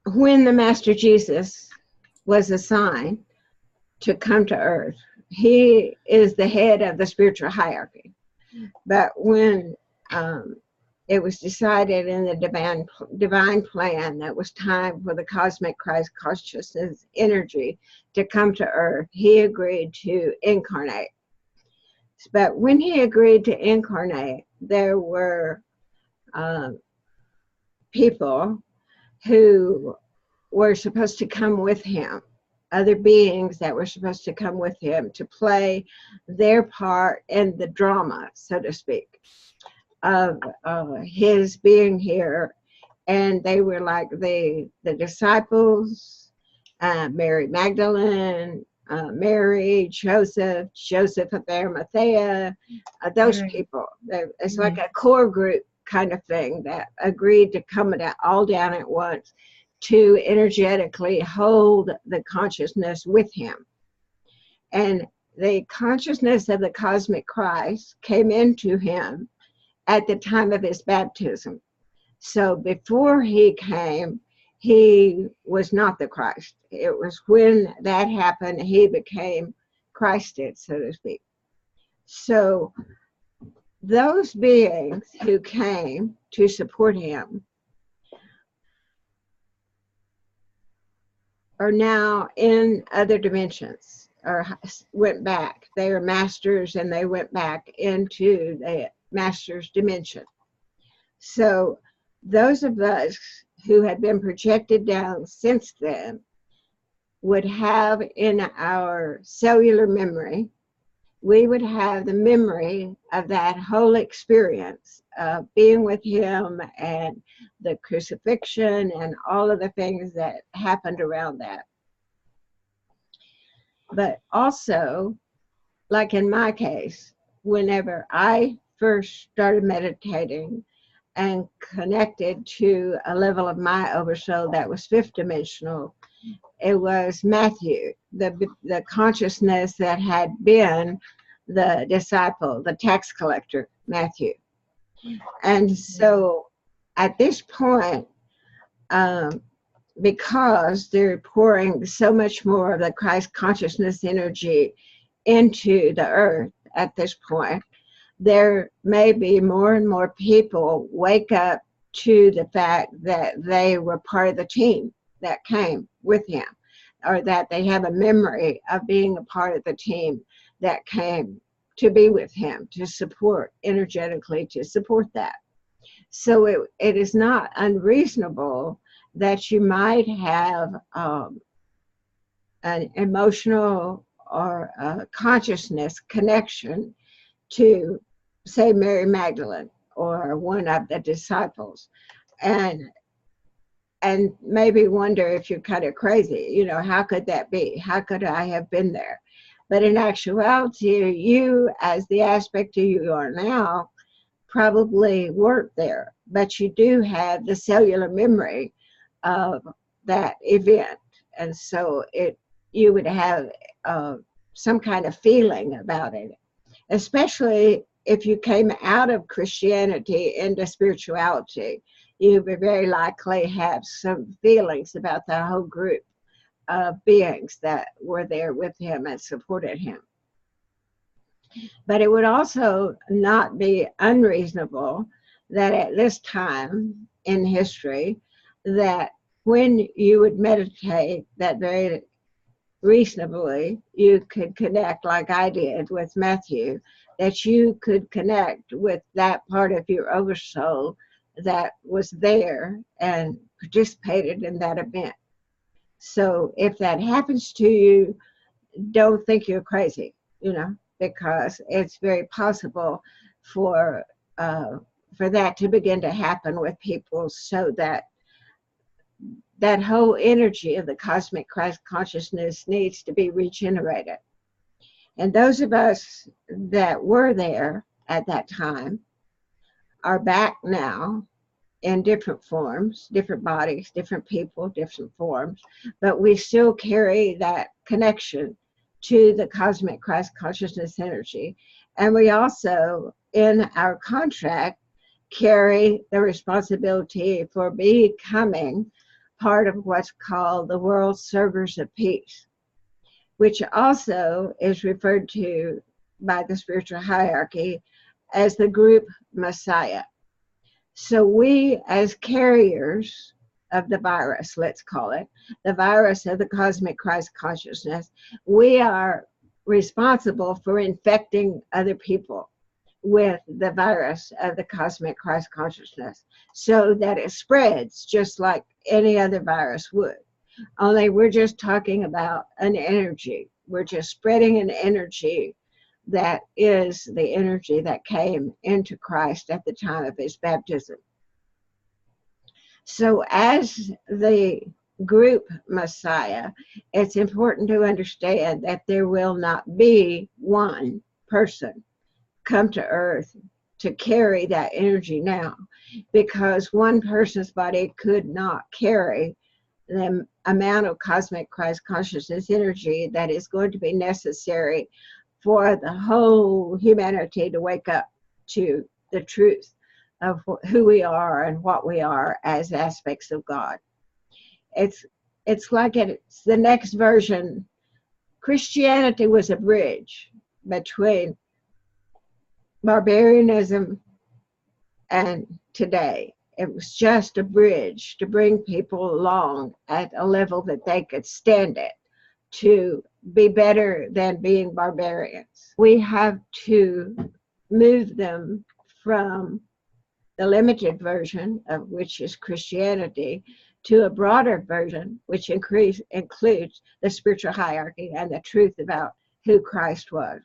when the Master Jesus was assigned to come to earth, he is the head of the spiritual hierarchy. But when it was decided in the divine plan that it was time for the cosmic Christ consciousness energy to come to earth, he agreed to incarnate. But when he agreed to incarnate, there were people who were supposed to come with him, other beings that were supposed to come with him to play their part in the drama, so to speak, of his being here. And they were like the disciples, Mary Magdalene, Mary, Joseph of Arimathea, those people. It's like a core group kind of thing that agreed to come all down at once to energetically hold the consciousness with him. And the consciousness of the cosmic Christ came into him at the time of his baptism. So before he came, he was not the Christ. It was when that happened, he became Christed, so to speak. So those beings who came to support him are now in other dimensions, or went back. They are masters and they went back into the master's dimension. So those of us who had been projected down since then would have in our cellular memory, we would have the memory of that whole experience of being with him and the crucifixion and all of the things that happened around that. But also, like in my case, whenever I first started meditating and connected to a level of my oversoul that was fifth dimensional, it was Matthew, the consciousness that had been the disciple, the tax collector, Matthew. And so at this point, because they're pouring so much more of the Christ consciousness energy into the earth at this point, there may be more and more people wake up to the fact that they were part of the team that came with him, or that they have a memory of being a part of the team that came to be with him, to support, energetically to support that. So it is not unreasonable that you might have an emotional or consciousness connection to, say, Mary Magdalene or one of the disciples, and maybe wonder if you're kind of crazy, how could that be? How could I have been there? But in actuality, you, as the aspect of you are now, probably weren't there, but you do have the cellular memory of that event. And so you would have some kind of feeling about it, especially if you came out of Christianity into spirituality. You would very likely have some feelings about the whole group of beings that were there with him and supported him. But it would also not be unreasonable that at this time in history, that when you would meditate, that very reasonably you could connect, like I did with Matthew, that you could connect with that part of your oversoul that was there and participated in that event. So if that happens to you, don't think you're crazy, because it's very possible for that to begin to happen with people, so that whole energy of the cosmic Christ consciousness needs to be regenerated. And those of us that were there at that time are back now in different forms, different bodies, different people, different forms, but we still carry that connection to the cosmic Christ consciousness energy. And we also, in our contract, carry the responsibility for becoming part of what's called the World Servers of Peace, which also is referred to by the spiritual hierarchy as the group Messiah. So we, as carriers of the virus, let's call it, the virus of the cosmic Christ consciousness, we are responsible for infecting other people with the virus of the cosmic Christ consciousness so that it spreads just like any other virus would. Only we're just talking about an energy. We're just spreading an energy that is the energy that came into Christ at the time of his baptism. So as the group Messiah, it's important to understand that there will not be one person come to earth to carry that energy now, because one person's body could not carry the amount of cosmic Christ consciousness energy that is going to be necessary for the whole humanity to wake up to the truth of who we are and what we are as aspects of God. It's like it's the next version. Christianity was a bridge between barbarianism and today. It was just a bridge to bring people along at a level that they could stand it, to be better than being barbarians. We have to move them from the limited version, of which is Christianity, to a broader version, which includes the spiritual hierarchy and the truth about who Christ was.